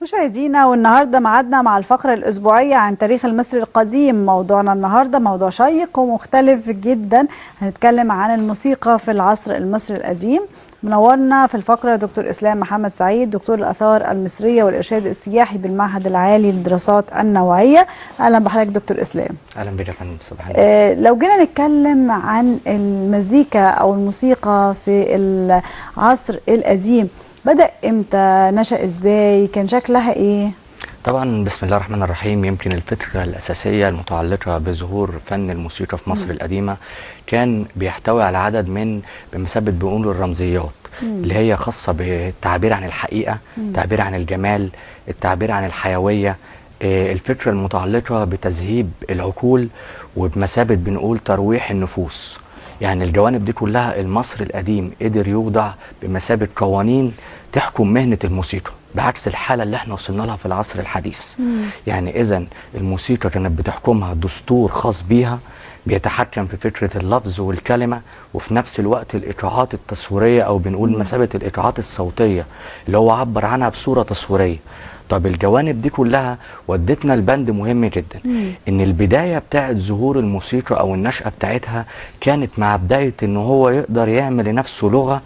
مشاهدينا، والنهارده معادنا مع الفقرة الأسبوعية عن تاريخ المصري القديم. موضوعنا النهارده موضوع شيق ومختلف جدا، هنتكلم عن الموسيقى في العصر المصري القديم. منورنا في الفقرة دكتور إسلام محمد سعيد، دكتور الآثار المصرية والإرشاد السياحي بالمعهد العالي للدراسات النوعية. أهلا بحضرتك دكتور إسلام. أهلا بك يا فندم. صباح الخير. لو جينا نتكلم عن المزيكا أو الموسيقى في العصر القديم، بدأ امتى؟ نشأ ازاي؟ كان شكلها ايه؟ طبعا بسم الله الرحمن الرحيم. يمكن الفكرة الأساسية المتعلقة بظهور فن الموسيقى في مصر القديمة كان بيحتوي على عدد من بمثابة بنقول الرمزيات اللي هي خاصة بالتعبير عن الحقيقة، التعبير عن الجمال، التعبير عن الحيوية، الفكرة المتعلقة بتذهيب العقول وبمثابة بنقول ترويح النفوس. يعني الجوانب دي كلها المصري القديم قدر يوضع بمثابة قوانين تحكم مهنة الموسيقى، بعكس الحالة اللي احنا وصلنا لها في العصر الحديث. يعني إذن الموسيقى كانت بتحكمها دستور خاص بيها بيتحكم في فكرة اللفظ والكلمة، وفي نفس الوقت الإيقاعات التصويرية أو بنقول مثابة الإيقاعات الصوتية اللي هو عبر عنها بصورة تصويرية. طب الجوانب دي كلها ودتنا لبند مهم جدا، ان البداية بتاعت ظهور الموسيقى او النشأة بتاعتها كانت مع بداية ان هو يقدر يعمل لنفسه لغة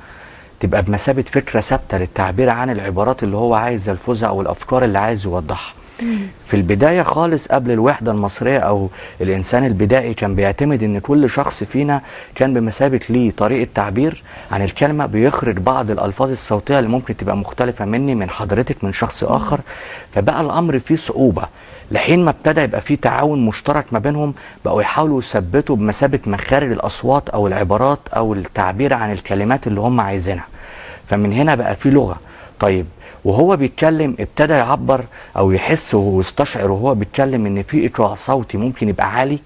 تبقى بمثابة فكرة ثابتة للتعبير عن العبارات اللي هو عايز يلفظها او الافكار اللي عايز يوضحها. في البداية خالص قبل الوحدة المصرية او الانسان البدائي كان بيعتمد ان كل شخص فينا كان بمثابة ليه طريقة تعبير عن الكلمة، بيخرج بعض الالفاظ الصوتية اللي ممكن تبقى مختلفة مني من حضرتك من شخص اخر. فبقى الامر فيه صعوبة لحين ما ابتدى يبقى فيه تعاون مشترك ما بينهم، بقوا يحاولوا يثبتوا بمثابة مخارج الاصوات او العبارات او التعبير عن الكلمات اللي هم عايزينها. فمن هنا بقى فيه لغة. طيب وهو بيتكلم ابتدى يعبر او يحس ويستشعر وهو بيتكلم ان في ايقاع صوتي ممكن يبقى عالي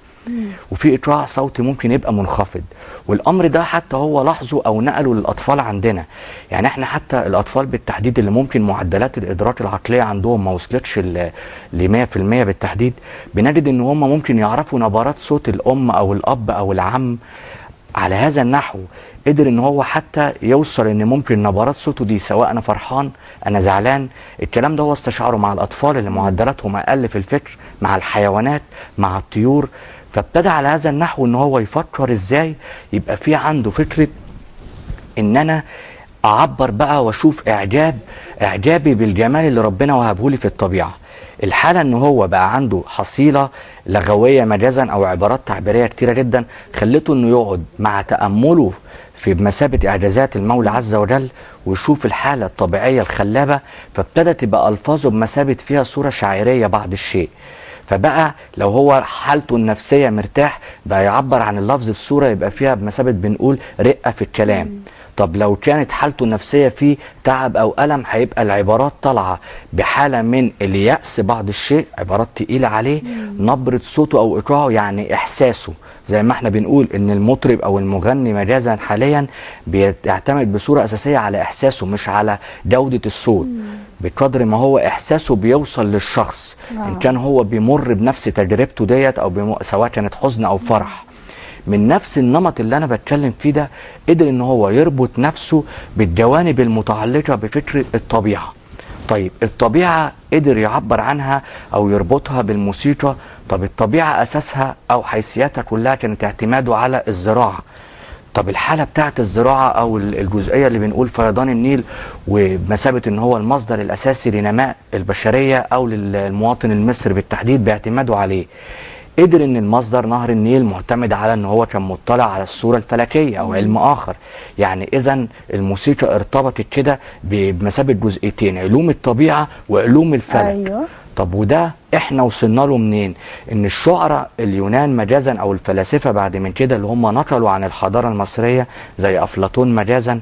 وفي ايقاع صوتي ممكن يبقى منخفض. والامر ده حتى هو لاحظه او نقله للاطفال عندنا. يعني احنا حتى الاطفال بالتحديد اللي ممكن معدلات الادراك العقليه عندهم ما وصلتش ل 100% بالتحديد، بنجد ان هم ممكن يعرفوا نبرات صوت الام او الاب او العم على هذا النحو. قدر ان هو حتى يوصل ان ممكن نبرات صوته دي سواء انا فرحان انا زعلان، الكلام ده هو استشعاره مع الاطفال اللي معدلاتهم اقل في الفكر، مع الحيوانات، مع الطيور. فابتدى على هذا النحو ان هو يفكر ازاي يبقى في عنده فكرة ان انا اعبر بقى واشوف اعجابي بالجمال اللي ربنا وهبهولي في الطبيعة. الحالة ان هو بقى عنده حصيلة لغوية مجازا او عبارات تعبيرية كتيرة جدا خلته انه يقعد مع تأمله في بمثابة اعجازات المولى عز وجل ويشوف الحالة الطبيعية الخلابة، فابتدت تبقى الفاظه بمثابة فيها صورة شاعرية بعض الشيء. فبقى لو هو حالته النفسية مرتاح بقى يعبر عن اللفظ بصورة يبقى فيها بمثابة بنقول رقة في الكلام. طب لو كانت حالته النفسية فيه تعب أو ألم هيبقى العبارات طالعة بحالة من اليأس بعض الشيء، عبارات تقيلة عليه، نبرة صوته أو إيقاعه يعني إحساسه. زي ما احنا بنقول إن المطرب أو المغني مجازا حاليا بيعتمد بصورة أساسية على إحساسه مش على جودة الصوت. بقدر ما هو إحساسه بيوصل للشخص إن كان هو بيمر بنفس تجربته ديت أو سواء كانت حزن أو فرح. من نفس النمط اللي انا بتكلم فيه ده قدر ان هو يربط نفسه بالجوانب المتعلقة بفكرة الطبيعة. طيب الطبيعة قدر يعبر عنها او يربطها بالموسيقى. طب الطبيعة اساسها او حيثياتها كلها كانت اعتماده على الزراعة. طب الحالة بتاعت الزراعة او الجزئية اللي بنقول فيضان النيل وبمثابة ان هو المصدر الاساسي لنماء البشرية او للمواطن المصري بالتحديد باعتماده عليه، قدر ان المصدر نهر النيل معتمد على ان هو كان مطلع على الصورة الفلكية او علم اخر. يعني اذا الموسيقى ارتبطت كده بمثابة جزئيتين، علوم الطبيعة وعلوم الفلك. أيوه. طب وده احنا وصلنا له منين؟ ان الشعراء اليونان مجازا او الفلاسفة بعد من كده اللي هم نقلوا عن الحضارة المصرية زي افلاطون مجازا،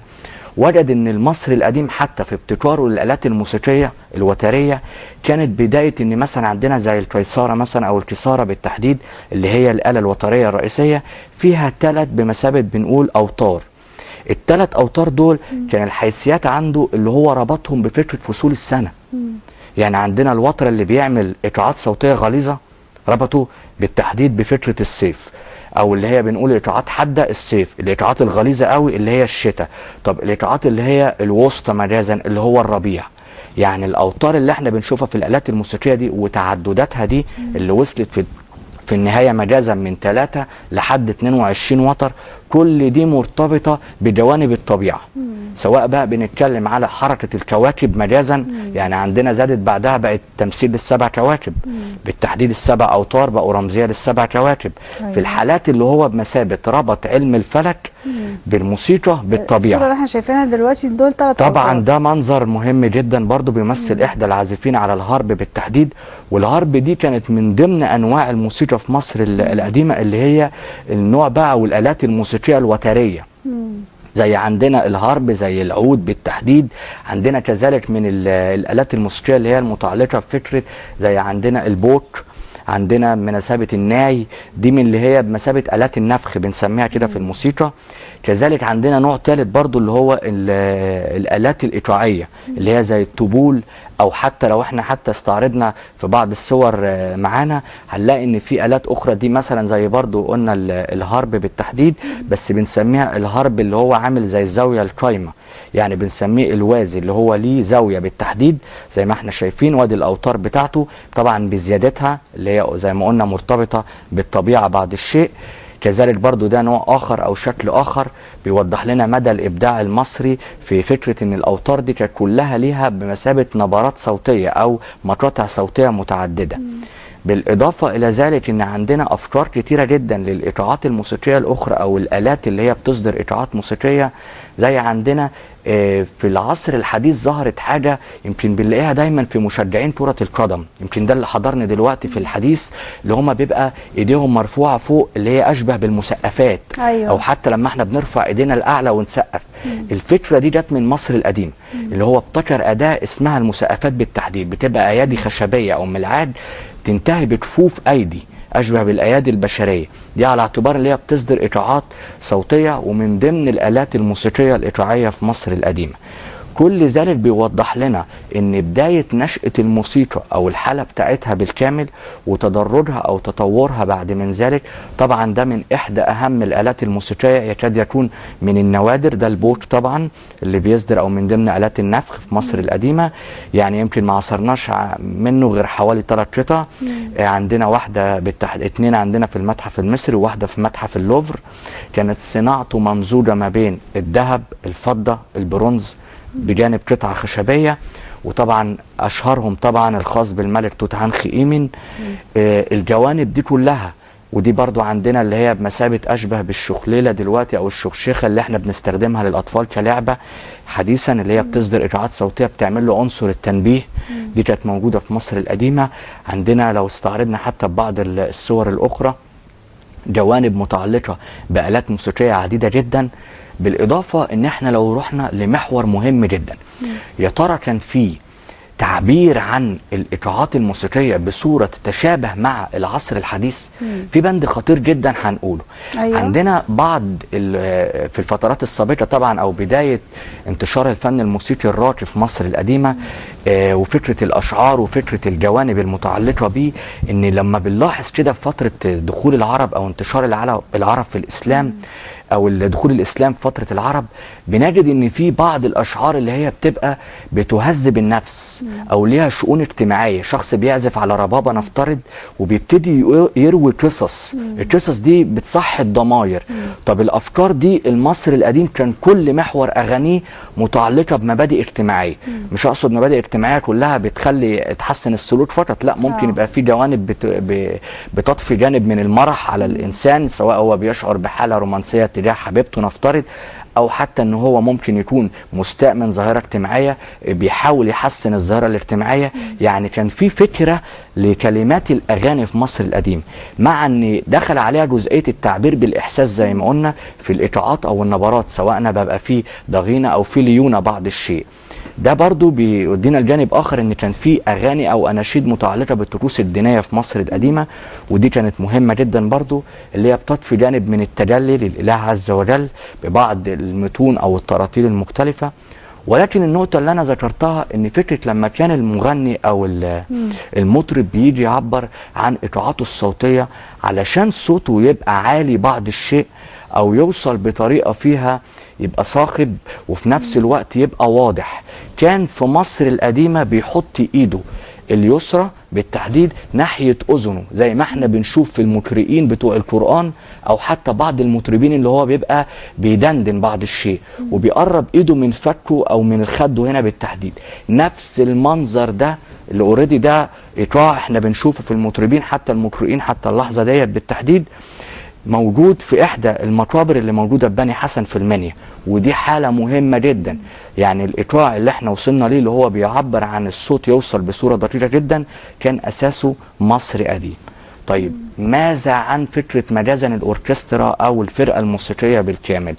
وجد ان المصري القديم حتى في ابتكاره للآلات الموسيقية الوترية كانت بداية ان مثلا عندنا زي القيصارة مثلا او الكسارة بالتحديد اللي هي الآلة الوترية الرئيسية فيها 3 بمثابة بنقول اوتار. ال3 اوتار دول كان الحيثيات عنده اللي هو ربطهم بفكرة فصول السنة. يعني عندنا الوتر اللي بيعمل ايقاعات صوتية غليظة ربطوا بالتحديد بفكرة الصيف، او اللي هي بنقول ايقاعات حاده الصيف، الايقاعات الغليظه قوي اللي هي الشتاء. طب الايقاعات اللي هي الوسطى مجازا اللي هو الربيع. يعني الاوتار اللي احنا بنشوفها في الالات الموسيقيه دي وتعدداتها دي اللي وصلت في النهايه مجازا من 3 لحد 22 وتر، كل دي مرتبطه بجوانب الطبيعه. سواء بقى بنتكلم على حركه الكواكب مجازا، يعني عندنا زادت بعدها بقت تمثيل للسبع كواكب، بالتحديد السبع اوتار بقوا رمزيه للسبع كواكب. في الحالات اللي هو بمثابه ربط علم الفلك بالموسيقى بالطبيعه. الصوره اللي احنا شايفينها دلوقتي دول 3 طبعا أوتار. ده منظر مهم جدا برضو، بيمثل احدى العازفين على الهارب بالتحديد. والهارب دي كانت من ضمن انواع الموسيقى في مصر القديمه، اللي هي النوع بقى والالات الموسيقيه الوتريه. زي عندنا الهارب، زي العود بالتحديد. عندنا كذلك من الالات الموسيقيه اللي هي المتعلقه بفكره، زي عندنا البوك، عندنا بمثابه الناي، دي من اللي هي بمثابه الات النفخ بنسميها كده في الموسيقى. كذلك عندنا نوع ثالث برضو اللي هو الالات الايقاعيه، اللي هي زي الطبول، او حتى لو احنا حتى استعرضنا في بعض الصور معانا هنلاقي ان في الات اخرى دي مثلا زي برضو قلنا الهارب بالتحديد، بس بنسميها الهارب اللي هو عامل زي الزاويه القايمه، يعني بنسميه الوازي اللي هو ليه زاويه بالتحديد زي ما احنا شايفين. وادي الاوتار بتاعته طبعا بزيادتها اللي هي زي ما قلنا مرتبطه بالطبيعه بعض الشيء. كذلك برضو ده نوع آخر أو شكل آخر بيوضح لنا مدى الإبداع المصري في فكرة إن الأوتار دي كانت كلها ليها بمثابة نبرات صوتية أو مقاطع صوتية متعددة. بالإضافة إلى ذلك إن عندنا أفكار كتيرة جدا للإيقاعات الموسيقية الأخرى أو الآلات اللي هي بتصدر إيقاعات موسيقية. زي عندنا في العصر الحديث ظهرت حاجة يمكن بنلاقيها دايما في مشجعين كرة القدم، يمكن ده اللي حضرني دلوقتي في الحديث، اللي هم بيبقى ايديهم مرفوعة فوق اللي هي أشبه بالمسقفات. أيوة. أو حتى لما احنا بنرفع ايدينا الأعلى ونسقف. الفكرة دي جت من مصر القديم، اللي هو ابتكر أداة اسمها المسقفات بالتحديد، بتبقى أيادي خشبية أو ملعاد تنتهي بكفوف أيدي أشبه بالأيادي البشرية، دي على اعتبار اللي هي بتصدر إيقاعات صوتية ومن ضمن الآلات الموسيقية الإيقاعية في مصر القديمة. كل ذلك بيوضح لنا ان بداية نشأة الموسيقى او الحالة بتاعتها بالكامل وتدرجها او تطورها بعد من ذلك، طبعا ده من احدى اهم الالات الموسيقية، يكاد يكون من النوادر. ده البوك طبعا اللي بيصدر او من ضمن الات النفخ في مصر القديمة، يعني يمكن ما عصرناش منه غير حوالي 3 قطع. عندنا واحدة بالتحديد 2 عندنا في المتحف المصري وواحدة في متحف اللوفر، كانت صناعته ممزوجة ما بين الذهب، الفضة، البرونز، بجانب قطعة خشبية. وطبعا اشهرهم طبعا الخاص بالملك توت عنخ آمون. الجوانب دي كلها، ودي برضو عندنا اللي هي بمثابة اشبه بالشخليلة دلوقتي او الشخشيخة اللي احنا بنستخدمها للاطفال كلعبة حديثا، اللي هي بتصدر ايقاعات صوتية بتعمل له عنصر التنبيه. دي كانت موجودة في مصر القديمة. عندنا لو استعرضنا حتى بعض الصور الاخرى جوانب متعلقة بآلات موسيقية عديدة جدا. بالإضافة إن إحنا لو رحنا لمحور مهم جدا، يا ترى كان في تعبير عن الإيقاعات الموسيقية بصورة تتشابه مع العصر الحديث؟ في بند خطير جدا هنقوله. أيوة. عندنا بعض في الفترات السابقة طبعا أو بداية انتشار الفن الموسيقي الراقي في مصر القديمة، وفكرة الأشعار وفكرة الجوانب المتعلقة به، إن لما بنلاحظ كده في فترة دخول العرب أو انتشار العرب في الإسلام او دخول الاسلام في فتره العرب، بنجد ان في بعض الاشعار اللي هي بتبقى بتهذب النفس او ليها شؤون اجتماعيه. شخص بيعزف على ربابه نفترض وبيبتدي يروي قصص، القصص دي بتصحي الضماير. طب الافكار دي المصري القديم كان كل محور اغانيه متعلقه بمبادئ اجتماعيه. مش اقصد مبادئ اجتماعيه كلها بتخلي تحسن السلوك فقط، لا، ممكن يبقى في جوانب بتضفي جانب من المرح على الانسان، سواء هو بيشعر بحاله رومانسيه تجاه حبيبته نفترض، او حتى ان هو ممكن يكون مستاء من ظاهره اجتماعيه بيحاول يحسن الظاهره الاجتماعيه. يعني كان في فكره لكلمات الاغاني في مصر القديم، مع ان دخل عليها جزئيه التعبير بالاحساس زي ما قلنا في الايقاعات او النبرات، سواء ببقى فيه ضغينه او في ليونه بعض الشيء. ده برضو بيودينا الجانب اخر ان كان في اغاني او اناشيد متعلقه بالطقوس الدينيه في مصر القديمه، ودي كانت مهمه جدا برضو، اللي هي بتضفي جانب من التجلي للاله عز وجل ببعض المتون او التراتيل المختلفه. ولكن النقطه اللي انا ذكرتها ان فكره لما كان المغني او المطرب بيجي يعبر عن ايقاعاته الصوتيه علشان صوته يبقى عالي بعض الشيء او يوصل بطريقه فيها يبقى صاخب وفي نفس الوقت يبقى واضح. كان في مصر القديمة بيحط ايده اليسرى بالتحديد ناحية أذنه، زي ما احنا بنشوف في المقرئين بتوع القرآن أو حتى بعض المطربين اللي هو بيبقى بيدندن بعض الشيء وبيقرب ايده من فكه أو من الخد هنا بالتحديد. نفس المنظر ده اللي اوريدي ده إيقاع احنا بنشوفه في المطربين حتى المقرئين حتى اللحظة ديت بالتحديد، موجود في احدى المقابر اللي موجوده في بني حسن في المنيا. ودي حاله مهمه جدا، يعني الايقاع اللي احنا وصلنا ليه اللي هو بيعبر عن الصوت يوصل بصوره دقيقه جدا كان اساسه مصري قديم. طيب ماذا عن فكره مجازا الاوركسترا او الفرقه الموسيقيه بالكامل؟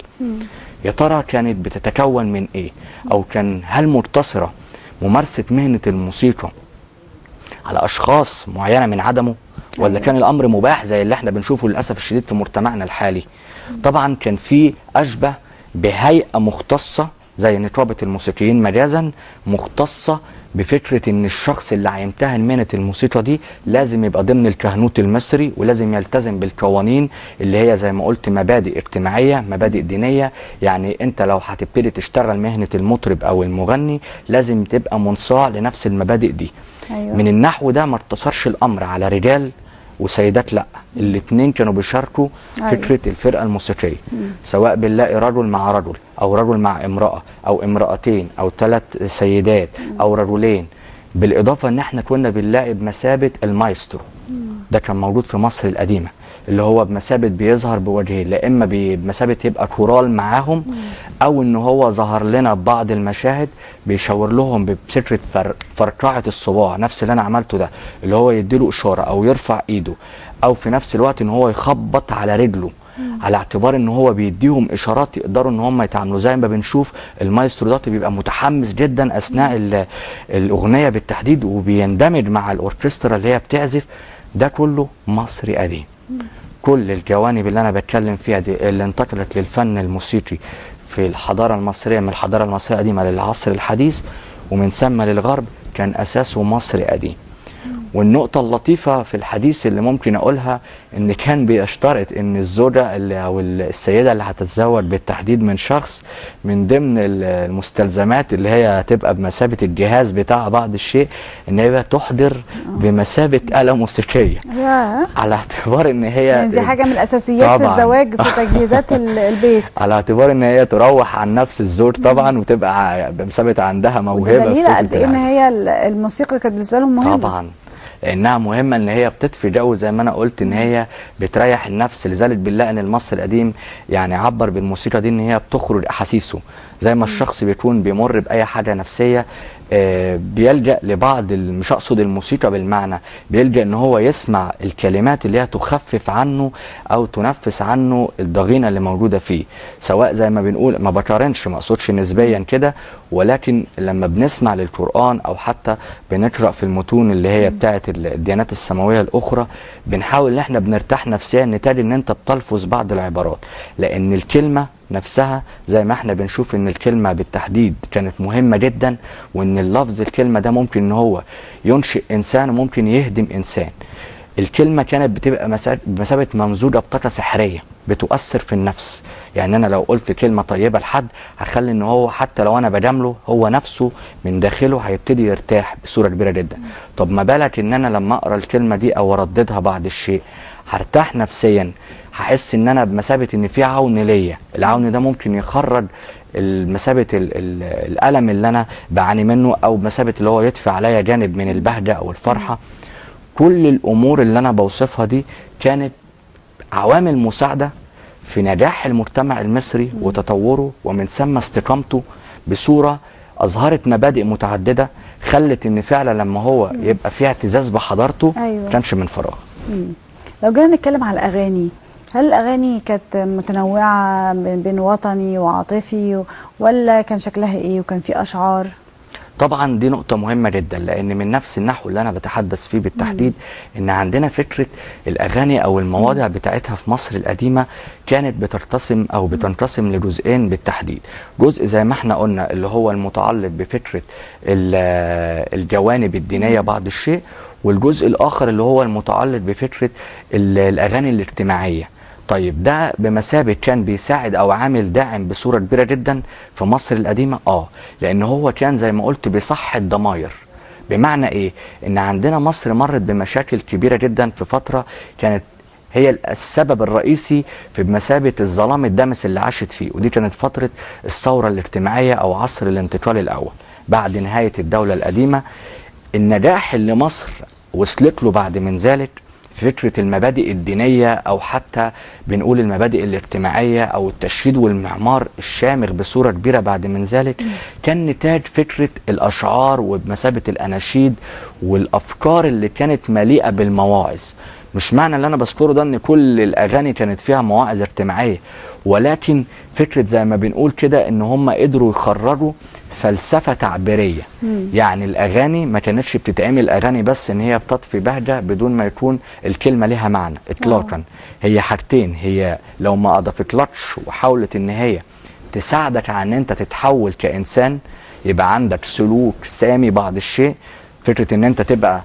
يا ترى كانت بتتكون من ايه؟ او هل مقتصره ممارسه مهنه الموسيقى على اشخاص معينه من عدمه، ولا كان الامر مباح زي اللي احنا بنشوفه للاسف الشديد في مجتمعنا الحالي؟ طبعا كان في اشبه بهيئه مختصه زي نقابه الموسيقيين مجازا، مختصه بفكره ان الشخص اللي هيمتهن مهنه الموسيقى دي لازم يبقى ضمن الكهنوت المصري، ولازم يلتزم بالقوانين اللي هي زي ما قلت مبادئ اجتماعيه، مبادئ دينيه. يعني انت لو هتبتدي تشتغل مهنه المطرب او المغني لازم تبقى منصاع لنفس المبادئ دي. أيوة. من النحو ده ما اقتصرش الامر على رجال وسيدات، لا، الاثنين كانوا بيشاركوا فكره الفرقه الموسيقيه، سواء بنلاقي رجل مع رجل او رجل مع امراه او امراتين او 3 سيدات او رجلين، بالاضافه ان احنا كنا بنلاقي بمثابه المايسترو. ده كان موجود في مصر القديمه، اللي هو بمثابه بيظهر بوجهين، لا اما بمثابه يبقى كورال معاهم او ان هو ظهر لنا ببعض المشاهد بيشاور لهم بفكره فرقعه الصباع، نفس اللي انا عملته ده، اللي هو يديله اشاره او يرفع ايده، او في نفس الوقت ان هو يخبط على رجله على اعتبار ان هو بيديهم اشارات يقدروا ان هم يتعاملوا. زي ما بنشوف المايسترو ده بيبقى متحمس جدا اثناء الاغنيه بالتحديد وبيندمج مع الاوركسترا اللي هي بتعزف. ده كله مصري قديم. كل الجوانب اللي انا بتكلم فيها دي اللي انتقلت للفن الموسيقي في الحضاره المصريه من الحضاره المصريه القديمه للعصر الحديث ومن ثم للغرب كان اساسه مصري قديم. والنقطة اللطيفة في الحديث اللي ممكن أقولها إن كان بيشترط إن الزوجة أو السيدة اللي هتتزوج بالتحديد من شخص من ضمن المستلزمات اللي هي تبقى بمثابة الجهاز بتاع بعض الشيء إن هي تحضر بمثابة آلة موسيقية، على اعتبار إن هي يعني دي حاجة من الأساسيات في الزواج في تجهيزات البيت، على اعتبار إن هي تروح عن نفس الزوج طبعا وتبقى بمثابة عندها موهبة. دليل قد إيه إن هي الموسيقى كانت بالنسبة لهم مهمة. طبعا لانها مهمه، ان هي بتطفي جو زي ما انا قلت، ان هي بتريح النفس. لذلك بنلاقي ان المصري القديم يعني عبر بالموسيقى دي ان هي بتخرج احاسيسه، زي ما الشخص بيكون بيمر باي حاجه نفسيه بيلجأ لبعض مش اقصد الموسيقى بالمعنى، بيلجأ ان هو يسمع الكلمات اللي هي تخفف عنه او تنفس عنه الضغينه اللي موجوده فيه، سواء زي ما بنقول ما بقارنش ما اقصدش نسبيا كده، ولكن لما بنسمع للقرآن او حتى بنقرأ في المتون اللي هي بتاعت الديانات السماويه الاخرى بنحاول ان احنا بنرتاح نفسيا، نتاج ان انت بتلفظ بعض العبارات، لان الكلمه نفسها زي ما احنا بنشوف ان الكلمة بالتحديد كانت مهمة جدا، وان اللفظ الكلمة ده ممكن ان هو ينشئ انسان وممكن يهدم انسان. الكلمة كانت بتبقى بمثابة ممزوجة بطاقة سحرية بتؤثر في النفس. يعني انا لو قلت كلمة طيبة لحد هخلي ان هو حتى لو انا بجامله هو نفسه من داخله هيبتدي يرتاح بصورة كبيرة جدا. طب ما بالك ان انا لما اقرا الكلمة دي او ارددها بعض الشيء هرتاح نفسيا، هحس ان انا بمثابه ان في عون ليا، العون ده ممكن يخرج مثابه الالم اللي انا بعاني منه، او بمثابه اللي هو يدفع عليا جانب من البهجه او الفرحه. كل الامور اللي انا بوصفها دي كانت عوامل مساعده في نجاح المجتمع المصري وتطوره ومن ثم استقامته بصوره اظهرت مبادئ متعدده خلت ان فعلا لما هو يبقى فيه اعتزاز بحضارته كانش من فراغ. لو جينا نتكلم على الأغاني، هل الأغاني كانت متنوعة بين وطني وعاطفي ولا كان شكلها إيه وكان في أشعار؟ طبعا دي نقطة مهمة جدا، لأن من نفس النحو اللي أنا بتحدث فيه بالتحديد إن عندنا فكرة الأغاني أو المواضع بتاعتها في مصر القديمة كانت بتنقسم لجزئين بالتحديد. جزء زي ما احنا قلنا اللي هو المتعلق بفكرة الجوانب الدينية بعض الشيء، والجزء الآخر اللي هو المتعلق بفكرة الأغاني الاجتماعية. طيب ده بمثابة كان بيساعد او عامل داعم بصورة كبيرة جدا في مصر القديمة؟ لان هو كان زي ما قلت بيصحي الضماير. بمعنى ايه؟ ان عندنا مصر مرت بمشاكل كبيرة جدا في فترة كانت هي السبب الرئيسي في بمثابة الظلام الدامس اللي عاشت فيه، ودي كانت فترة الثورة الاجتماعية او عصر الانتقال الاول بعد نهاية الدولة القديمة. النجاح اللي مصر وصلت له بعد من ذلك فكرة المبادئ الدينية او حتى بنقول المبادئ الاجتماعية او التشييد والمعمار الشامخ بصورة كبيرة بعد من ذلك، كان نتاج فكرة الاشعار وبمثابة الاناشيد والافكار اللي كانت مليئة بالمواعظ. مش معنى اللي انا بذكره ده ان كل الاغاني كانت فيها مواعظ اجتماعية، ولكن فكرة زي ما بنقول كده ان هم قدروا يخرجوا فلسفة تعبيرية. يعني الاغاني ما كانتش بتتعمل اغاني بس ان هي بتطفي بهجة بدون ما يكون الكلمة لها معنى اطلاقا. هي حاجتين، هي لو ما اضافتلكش وحاولت ان هي تساعدك على ان انت تتحول كانسان، يبقى عندك سلوك سامي بعض الشيء، فكرة ان انت تبقى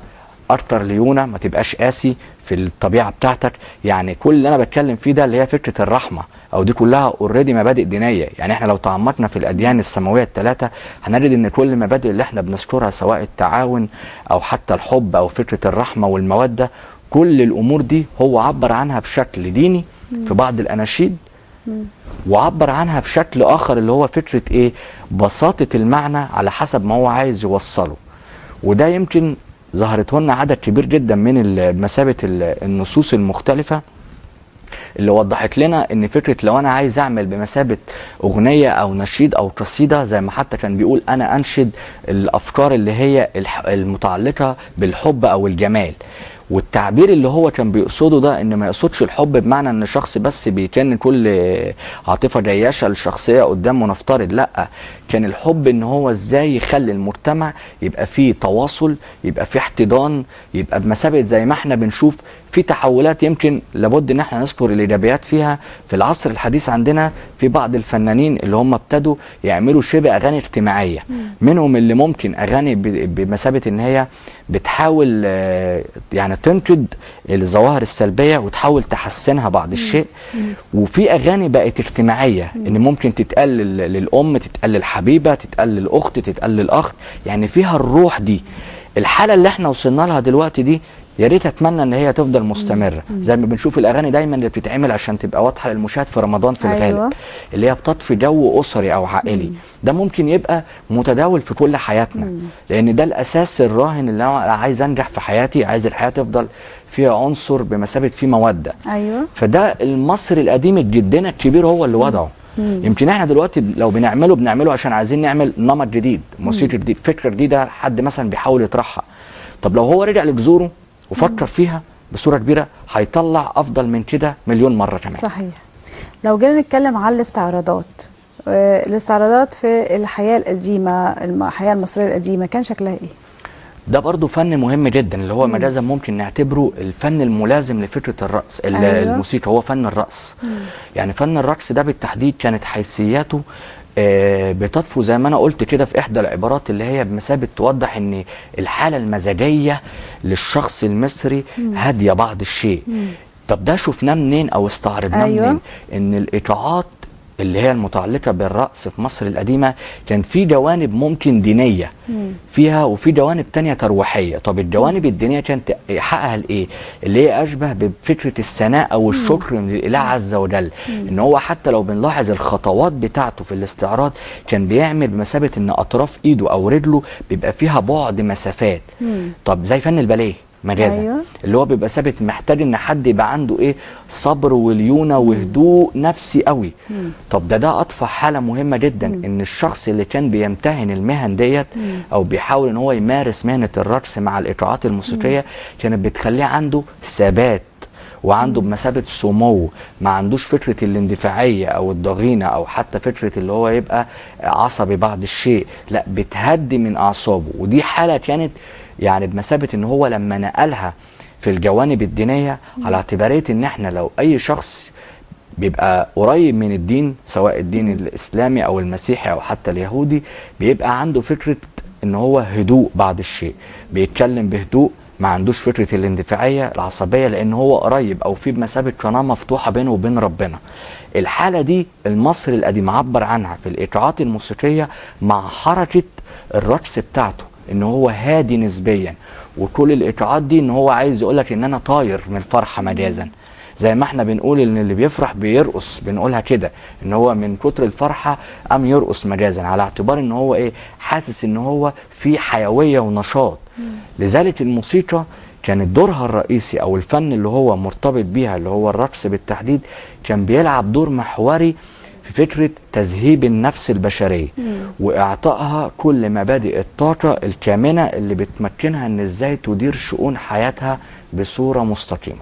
اكتر ليونة، ما تبقاش قاسي في الطبيعة بتاعتك. يعني كل اللي انا بتكلم فيه ده اللي هي فكرة الرحمة، او دي كلها اوريدي مبادئ دينية. يعني احنا لو تعمقنا في الاديان السماوية الثلاثة هنجد ان كل المبادئ اللي احنا بنذكرها سواء التعاون او حتى الحب او فكرة الرحمة والمودة، كل الامور دي هو عبر عنها بشكل ديني في بعض الاناشيد، وعبر عنها بشكل اخر اللي هو فكرة ايه؟ بساطة المعنى على حسب ما هو عايز يوصله. وده يمكن ظهرت لنا عدد كبير جدا من مثابة النصوص المختلفة اللي وضحت لنا ان فكرة لو انا عايز اعمل بمثابة اغنية او نشيد او قصيدة، زي ما حتى كان بيقول انا انشد الافكار اللي هي المتعلقة بالحب او الجمال. والتعبير اللي هو كان بيقصده ده ان ما يقصدش الحب بمعنى ان شخص بس بيكن كل عاطفة جياشة للشخصية قدامه نفترض، لا، كان الحب ان هو ازاي يخلي المجتمع يبقى فيه تواصل، يبقى فيه احتضان، يبقى بمثابة زي ما احنا بنشوف في تحولات يمكن لابد ان احنا نذكر الايجابيات فيها في العصر الحديث. عندنا في بعض الفنانين اللي هم ابتدوا يعملوا شبه اغاني اجتماعية، منهم اللي ممكن اغاني بمثابة ان هي بتحاول يعني تنقد الظواهر السلبية وتحاول تحسنها بعض الشيء، وفي اغاني بقت اجتماعية ان ممكن تتقال للام، تتقال للحبيبة، تتقال للاخت، تتقال للاخ، يعني فيها الروح دي. الحالة اللي احنا وصلنا لها دلوقتي دي يا ريت اتمنى ان هي تفضل مستمره، زي ما بنشوف الاغاني دايما اللي بتتعمل عشان تبقى واضحه للمشاهد في رمضان في الغالب، اللي هي بتطفي جو اسري او عائلي. ده ممكن يبقى متداول في كل حياتنا، لان ده الاساس الراهن اللي انا عايز انجح في حياتي، عايز الحياه تفضل فيها عنصر بمثابه فيه موده. فده المصري القديم جدنا الكبير هو اللي وضعه. يمكن احنا دلوقتي لو بنعمله عشان عايزين نعمل نمط جديد، موسيقى جديد، فكره جديده، حد مثلا بيحاول يطرحها. طب لو هو رجع لجذوره وفكر فيها بصورة كبيرة هيطلع أفضل من كده مليون مرة كمان. صحيح. لو جينا نتكلم عن الاستعراضات في الحياة القديمة، الحياة المصرية القديمة كان شكلها إيه؟ ده برضو فن مهم جدا اللي هو مجازا ممكن نعتبره الفن الملازم لفكرة الرقص. الموسيقى هو فن الرقص. يعني فن الرقص ده بالتحديد كانت حيثياته بتطفو زي ما انا قلت كده في احدى العبارات اللي هي بمثابه توضح ان الحاله المزاجيه للشخص المصري هاديه بعض الشيء. طب ده شفناه منين او استعرضناه منين؟ ان الايقاعات اللي هي المتعلقه بالرقص في مصر القديمه كان في جوانب ممكن دينيه فيها وفي جوانب تانية ترويحيه. طب الجوانب الدينيه كانت يحققها لايه؟ اللي هي اشبه بفكره الثناء او الشكر لله عز وجل. ان هو حتى لو بنلاحظ الخطوات بتاعته في الاستعراض كان بيعمل بمثابه ان اطراف ايده او رجله بيبقى فيها بعد مسافات. طب زي فن الباليه مجازا اللي هو بيبقى ثابت، محتاج ان حد يبقى عنده ايه؟ صبر وليونه وهدوء نفسي قوي. طب ده اطفى حاله مهمه جدا ان الشخص اللي كان بيمتهن المهن ديت او بيحاول ان هو يمارس مهنه الرقص مع الايقاعات الموسيقيه كانت بتخليه عنده ثبات وعنده بمثابه سمو، ما عندوش فكره الاندفاعيه او الضغينه او حتى فكره اللي هو يبقى عصبي بعض الشيء، لا، بتهدي من اعصابه. ودي حاله كانت يعني بمثابة ان هو لما نقلها في الجوانب الدينية على اعتبارية ان احنا لو اي شخص بيبقى قريب من الدين سواء الدين الاسلامي او المسيحي او حتى اليهودي بيبقى عنده فكرة ان هو هدوء بعض الشيء، بيتكلم بهدوء، ما عندوش فكره الاندفاعيه العصبيه، لان هو قريب او في بمثابه قناه مفتوحه بينه وبين ربنا. الحاله دي المصري القديم عبر عنها في الايقاعات الموسيقيه مع حركه الرقص بتاعته، ان هو هادي نسبيا، وكل الايقاعات دي ان هو عايز يقولك ان انا طاير من الفرحه مجازا. زي ما احنا بنقول ان اللي بيفرح بيرقص، بنقولها كده ان هو من كتر الفرحه قام يرقص مجازا، على اعتبار ان هو ايه، حاسس ان هو في حيويه ونشاط. لذلك الموسيقى كانت دورها الرئيسي او الفن اللي هو مرتبط بيها اللي هو الرقص بالتحديد، كان بيلعب دور محوري في فكره تذهيب النفس البشريه واعطائها كل مبادئ الطاقه الكامنه اللي بتمكنها ان ازاي تدير شؤون حياتها بصوره مستقيمه.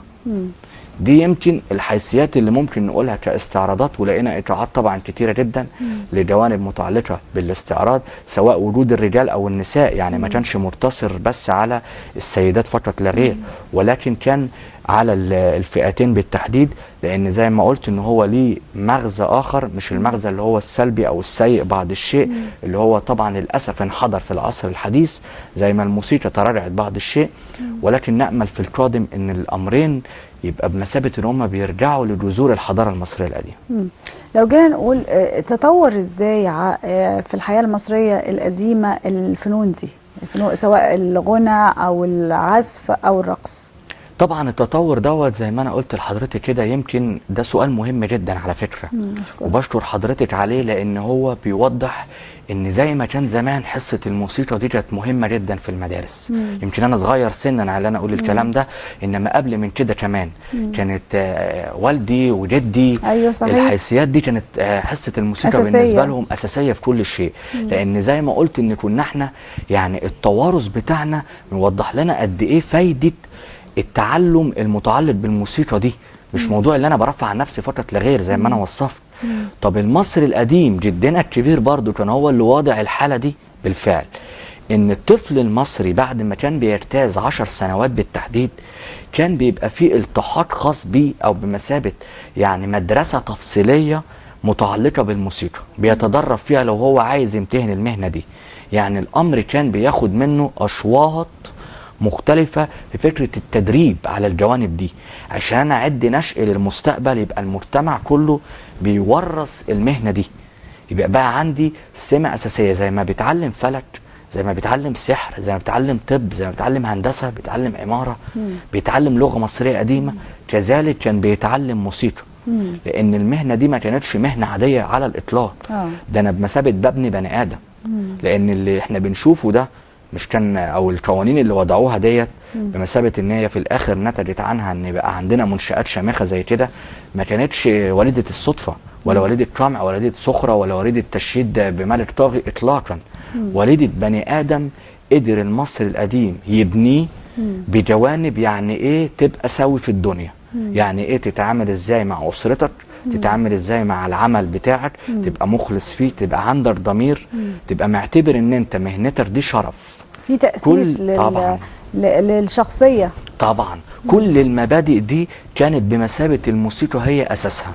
دي يمكن الحيثيات اللي ممكن نقولها كاستعراضات، ولقينا ايقاعات طبعا كتيره جدا لجوانب متعلقه بالاستعراض، سواء وجود الرجال او النساء، يعني ما كانش مقتصر بس على السيدات فقط لا غير، ولكن كان على الفئتين بالتحديد، لان زي ما قلت ان هو ليه مغزى اخر، مش المغزى اللي هو السلبي او السيء بعض الشيء، اللي هو طبعا للاسف انحدر في العصر الحديث زي ما الموسيقى تراجعت بعض الشيء، ولكن نامل في القادم ان الامرين يبقى بمثابه ان هم بيرجعوا لجذور الحضاره المصريه القديمه. لو جينا نقول تطور ازاي في الحياه المصريه القديمه الفنون دي، الفنون سواء الغنى او العزف او الرقص؟ طبعا التطور دوت زي ما انا قلت لحضرتك كده، يمكن ده سؤال مهم جدا على فكره، وبشكر حضرتك عليه، لان هو بيوضح ان زي ما كان زمان حصه الموسيقى دي كانت مهمه جدا في المدارس. يمكن انا صغير سنا على انا اقول الكلام ده، انما قبل من كده كمان كانت والدي وجدي، أيوة صحيح، الحيثيات دي كانت حصه الموسيقى أساسية. بالنسبه لهم اساسيه في كل شيء، لان زي ما قلت ان كنا احنا يعني التوارث بتاعنا بيوضح لنا قد ايه فايده التعلم المتعلق بالموسيقى دي، مش موضوع اللي انا برفع عن نفسي فقط لا غير زي ما انا وصفت. طب المصري القديم جدنا الكبير برضو كان هو اللي واضع الحالة دي بالفعل، ان الطفل المصري بعد ما كان بيجتاز 10 سنوات بالتحديد كان بيبقى فيه التحاق خاص بيه او بمثابة يعني مدرسة تفصيلية متعلقة بالموسيقى بيتدرب فيها لو هو عايز يمتهن المهنة دي. يعني الامر كان بياخد منه اشواط مختلفة في فكرة التدريب على الجوانب دي، عشان انا اعد نشء للمستقبل، يبقى المجتمع كله بيورث المهنة دي، يبقى بقى عندي سمة اساسية زي ما بيتعلم فلك، زي ما بيتعلم سحر، زي ما بيتعلم طب، زي ما بيتعلم هندسة، بيتعلم عمارة، بيتعلم لغة مصرية قديمة، كذلك كان بيتعلم موسيقى، لان المهنة دي ما كانتش مهنة عادية على الاطلاق، ده انا بمثابة ببني بني ادم، لان اللي احنا بنشوفه ده مش كان او القوانين اللي وضعوها ديت بمثابه ان هي في الاخر نتجت عنها ان يبقى عندنا منشات شامخه زي كده، ما كانتش وليده الصدفه ولا وليده قمع ولا وليده سخره ولا وليده تشييد بملك طاغي اطلاقا، وليده بني ادم قدر المصري القديم يبنيه بجوانب يعني ايه تبقى سوي في الدنيا، يعني ايه تتعامل ازاي مع اسرتك، تتعامل ازاي مع العمل بتاعك، تبقى مخلص فيه، تبقى عندك ضمير، تبقى معتبر ان انت مهنتك دي شرف، في تأسيس للشخصية. طبعا كل المبادئ دي كانت بمثابة الموسيقى هي اساسها.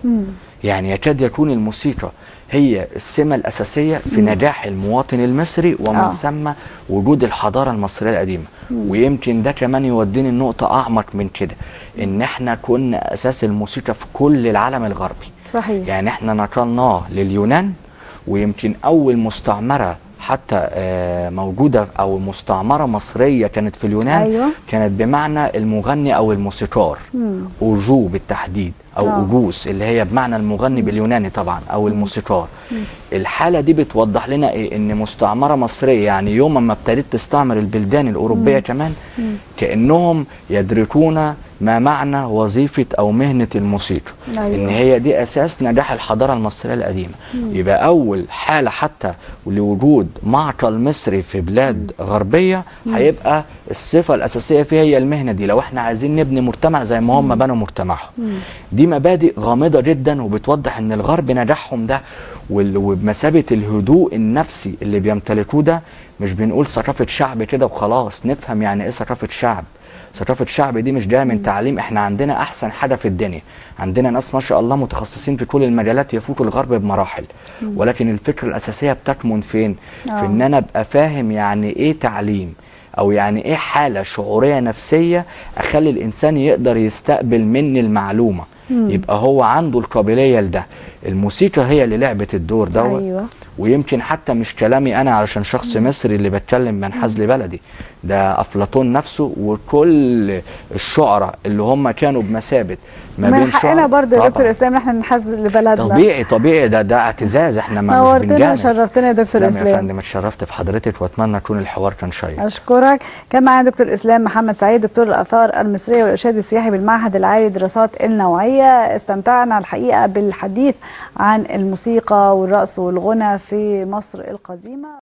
يعني يكاد يكون الموسيقى هي السمة الأساسية في نجاح المواطن المصري، ومن ثم وجود الحضارة المصرية القديمة. ويمكن ده كمان يوديني النقطة أعمق من كده، إن إحنا كنا أساس الموسيقى في كل العالم الغربي. صحيح. يعني إحنا نقلناه لليونان، ويمكن أول مستعمرة حتى موجودة أو مستعمرة مصرية كانت في اليونان. أيوة. كانت بمعنى المغني أو الموسيقار، أوجو بالتحديد أو أوجوس، اللي هي بمعنى المغني باليوناني طبعا أو الموسيقار. الحالة دي بتوضح لنا إيه؟ إن مستعمرة مصرية يعني يوم ما ابتدت تستعمر البلدان الأوروبية كمان كأنهم يدركون ما معنى وظيفة أو مهنة الموسيقى. أيوة. إن هي دي أساس نجاح الحضارة المصرية القديمة. يبقى أول حالة حتى لوجود معقل مصري في بلاد غربية هيبقى الصفة الأساسية فيها هي المهنة دي، لو إحنا عايزين نبني مجتمع زي ما هم بنوا مجتمعهم. دي مبادئ غامضة جدا، وبتوضح إن الغرب نجاحهم ده وبمثابة الهدوء النفسي اللي بيمتلكوه ده، مش بنقول ثقافة شعب كده وخلاص، نفهم يعني إيه ثقافة شعب. ثقافة الشعب دي مش جايه من تعليم، احنا عندنا احسن حاجه في الدنيا، عندنا ناس ما شاء الله متخصصين في كل المجالات يفوتوا الغرب بمراحل. ولكن الفكره الاساسيه بتكمن فين؟ في ان انا ابقى فاهم يعني ايه تعليم، او يعني ايه حالة شعورية نفسية اخلي الانسان يقدر يستقبل مني المعلومة. يبقى هو عنده القابلية لده. الموسيقى هي اللي لعبت الدور دوت. أيوة. ويمكن حتى مش كلامي انا علشان شخص مصري اللي بتكلم منحاز لبلدي، ده افلاطون نفسه وكل الشعراء اللي هم كانوا بمثابه ما من بين حقنا برضه يا طبعاً. دكتور اسلام احنا ننحاز لبلدنا. طبيعي ده اعتزاز، احنا ما مش نورتنا بنجامل. وشرفتنا يا دكتور يا اسلام. فندم اتشرفت بحضرتك واتمنى يكون الحوار كان شيق. اشكرك. كان معانا دكتور اسلام محمد سعيد، دكتور الاثار المصريه والارشاد السياحي بالمعهد العالي للدراسات النوعيه. استمتعنا الحقيقه بالحديث عن الموسيقى والرقص والغنى في مصر القديمه.